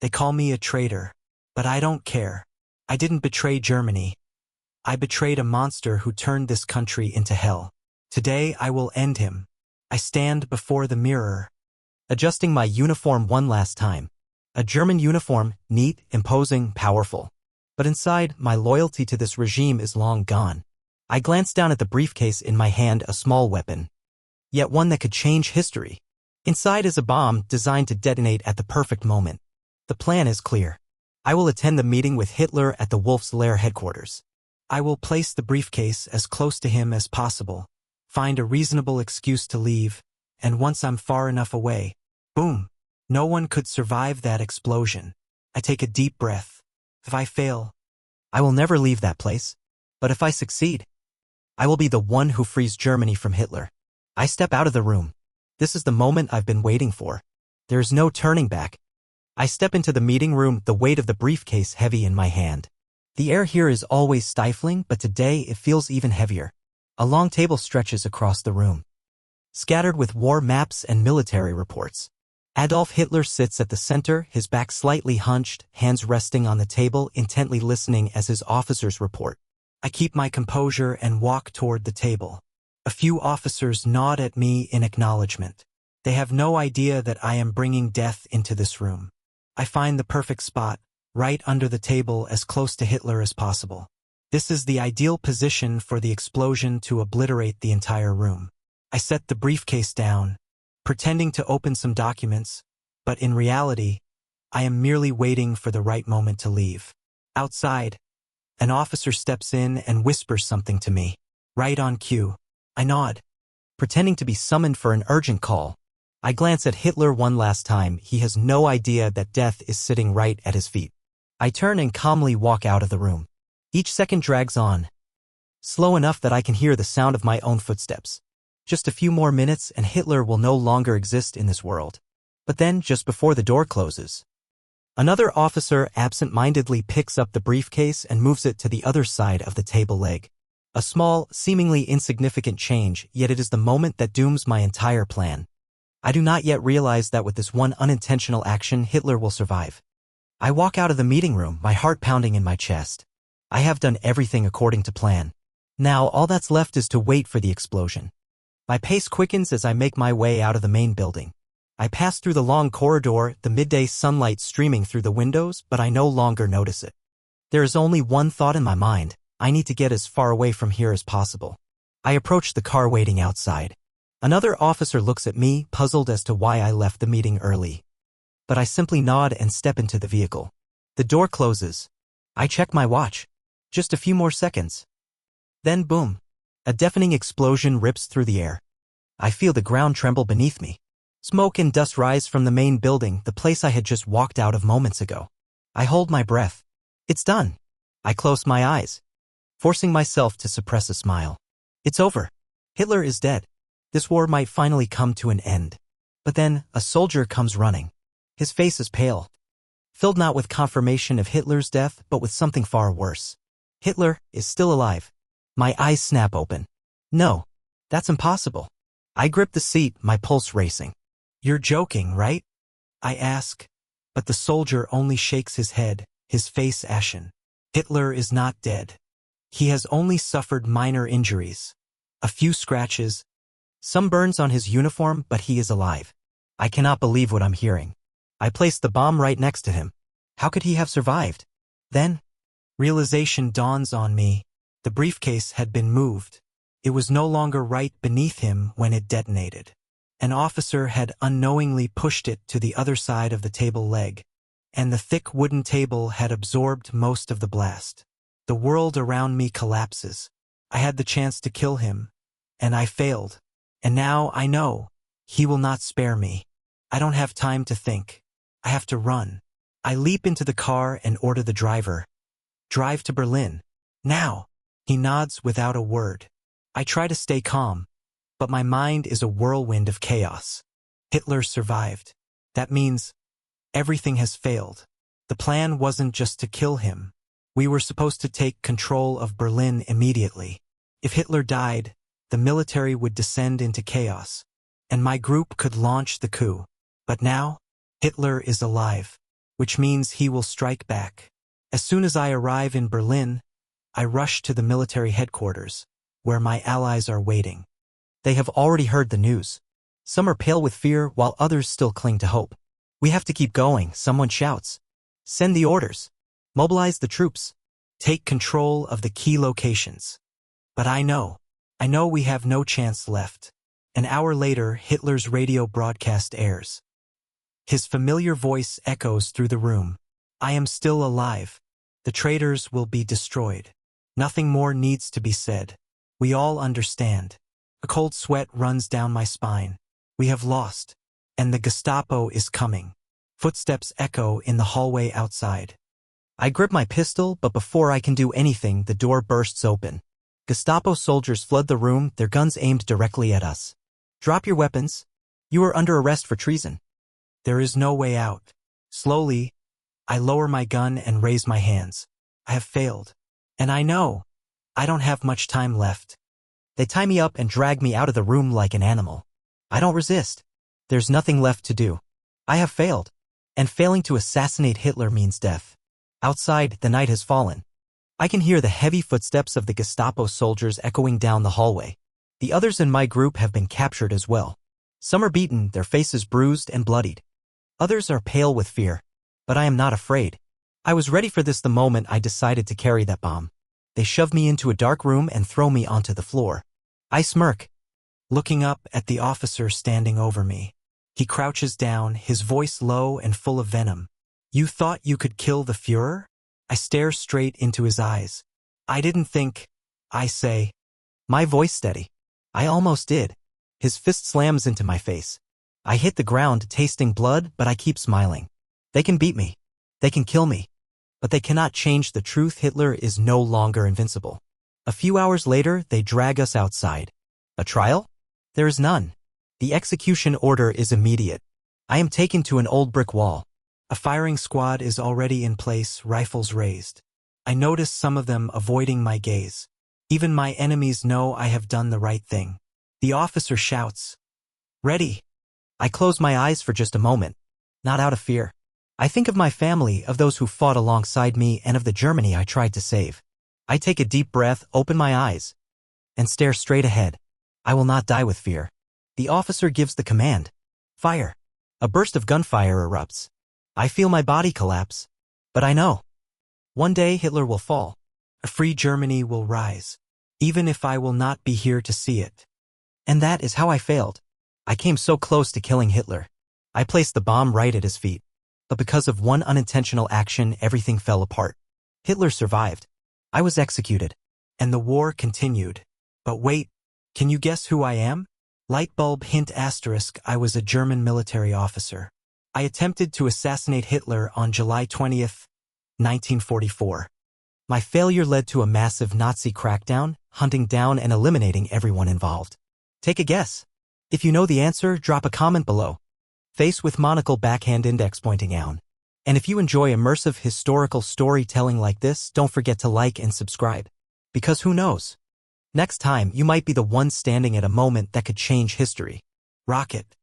They call me a traitor. But I don't care. I didn't betray Germany. I betrayed a monster who turned this country into hell. Today I will end him. I stand before the mirror, adjusting my uniform one last time. A German uniform, neat, imposing, powerful. But inside, my loyalty to this regime is long gone. I glance down at the briefcase in my hand, a small weapon, yet one that could change history. Inside is a bomb designed to detonate at the perfect moment. The plan is clear. I will attend the meeting with Hitler at the Wolf's Lair headquarters. I will place the briefcase as close to him as possible, find a reasonable excuse to leave, and once I'm far enough away, boom! No one could survive that explosion. I take a deep breath. If I fail, I will never leave that place. But if I succeed, I will be the one who frees Germany from Hitler. I step out of the room. This is the moment I've been waiting for. There is no turning back. I step into the meeting room, the weight of the briefcase heavy in my hand. The air here is always stifling, but today it feels even heavier. A long table stretches across the room, scattered with war maps and military reports. Adolf Hitler sits at the center, his back slightly hunched, hands resting on the table, intently listening as his officers report. I keep my composure and walk toward the table. A few officers nod at me in acknowledgement. They have no idea that I am bringing death into this room. I find the perfect spot, right under the table, as close to Hitler as possible. This is the ideal position for the explosion to obliterate the entire room. I set the briefcase down, pretending to open some documents, but in reality, I am merely waiting for the right moment to leave. Outside, an officer steps in and whispers something to me. Right on cue. I nod, pretending to be summoned for an urgent call. I glance at Hitler one last time. He has no idea that death is sitting right at his feet. I turn and calmly walk out of the room. Each second drags on, slow enough that I can hear the sound of my own footsteps. Just a few more minutes and Hitler will no longer exist in this world. But then, just before the door closes, another officer absent-mindedly picks up the briefcase and moves it to the other side of the table leg. A small, seemingly insignificant change, yet it is the moment that dooms my entire plan. I do not yet realize that with this one unintentional action, Hitler will survive. I walk out of the meeting room, my heart pounding in my chest. I have done everything according to plan. Now all that's left is to wait for the explosion. My pace quickens as I make my way out of the main building. I pass through the long corridor, the midday sunlight streaming through the windows, but I no longer notice it. There is only one thought in my mind. I need to get as far away from here as possible. I approach the car waiting outside. Another officer looks at me, puzzled as to why I left the meeting early. But I simply nod and step into the vehicle. The door closes. I check my watch. Just a few more seconds. Then boom. A deafening explosion rips through the air. I feel the ground tremble beneath me. Smoke and dust rise from the main building, the place I had just walked out of moments ago. I hold my breath. It's done. I close my eyes, forcing myself to suppress a smile. It's over. Hitler is dead. This war might finally come to an end. But then, a soldier comes running. His face is pale, filled not with confirmation of Hitler's death, but with something far worse. Hitler is still alive. My eyes snap open. No, that's impossible. I grip the seat, my pulse racing. You're joking, right? I ask, but the soldier only shakes his head, his face ashen. Hitler is not dead. He has only suffered minor injuries. A few scratches, some burns on his uniform, but he is alive. I cannot believe what I'm hearing. I place the bomb right next to him. How could he have survived? Then, realization dawns on me. The briefcase had been moved. It was no longer right beneath him when it detonated. An officer had unknowingly pushed it to the other side of the table leg, and the thick wooden table had absorbed most of the blast. The world around me collapses. I had the chance to kill him, and I failed. And now I know he will not spare me. I don't have time to think. I have to run. I leap into the car and order the driver. Drive to Berlin. Now. He nods without a word. I try to stay calm, but my mind is a whirlwind of chaos. Hitler survived. That means everything has failed. The plan wasn't just to kill him. We were supposed to take control of Berlin immediately. If Hitler died, the military would descend into chaos, and my group could launch the coup. But now, Hitler is alive. which means he will strike back. As soon as I arrive in Berlin, I rush to the military headquarters, where my allies are waiting. They have already heard the news. Some are pale with fear while others still cling to hope. We have to keep going, someone shouts. Send the orders. Mobilize the troops. Take control of the key locations. But I know we have no chance left. An hour later, Hitler's radio broadcast airs. His familiar voice echoes through the room. I am still alive. The traitors will be destroyed. Nothing more needs to be said. We all understand. A cold sweat runs down my spine. We have lost. And the Gestapo is coming. Footsteps echo in the hallway outside. I grip my pistol, but before I can do anything, the door bursts open. Gestapo soldiers flood the room, their guns aimed directly at us. Drop your weapons. You are under arrest for treason. There is no way out. Slowly, I lower my gun and raise my hands. I have failed. And I know I don't have much time left. They tie me up and drag me out of the room like an animal. I don't resist. There's nothing left to do. I have failed. And failing to assassinate Hitler means death. Outside, the night has fallen. I can hear the heavy footsteps of the Gestapo soldiers echoing down the hallway. The others in my group have been captured as well. Some are beaten, their faces bruised and bloodied. Others are pale with fear. But I am not afraid. I was ready for this the moment I decided to carry that bomb. They shove me into a dark room and throw me onto the floor. I smirk, looking up at the officer standing over me. He crouches down, his voice low and full of venom. You thought you could kill the Führer? I stare straight into his eyes. I didn't think, I say. My voice steady. I almost did. His fist slams into my face. I hit the ground, tasting blood, but I keep smiling. They can beat me. They can kill me. But they cannot change the truth. Hitler is no longer invincible. A few hours later, they drag us outside. A trial? There is none. The execution order is immediate. I am taken to an old brick wall. A firing squad is already in place, rifles raised. I notice some of them avoiding my gaze. Even my enemies know I have done the right thing. The officer shouts, "Ready." I close my eyes for just a moment, not out of fear. I think of my family, of those who fought alongside me, and of the Germany I tried to save. I take a deep breath, open my eyes, and stare straight ahead. I will not die with fear. The officer gives the command. Fire. A burst of gunfire erupts. I feel my body collapse. But I know. One day Hitler will fall. A free Germany will rise. Even if I will not be here to see it. And that is how I failed. I came so close to killing Hitler. I placed the bomb right at his feet. But because of one unintentional action, everything fell apart. Hitler survived. I was executed. And the war continued. But wait, can you guess who I am? Light bulb hint asterisk, I was a German military officer. I attempted to assassinate Hitler on July 20th, 1944. My failure led to a massive Nazi crackdown, hunting down and eliminating everyone involved. Take a guess. If you know the answer, drop a comment below. Face with monocle backhand index pointing down. And if you enjoy immersive historical storytelling like this, don't forget to like and subscribe. Because who knows? Next time, you might be the one standing at a moment that could change history. Rocket.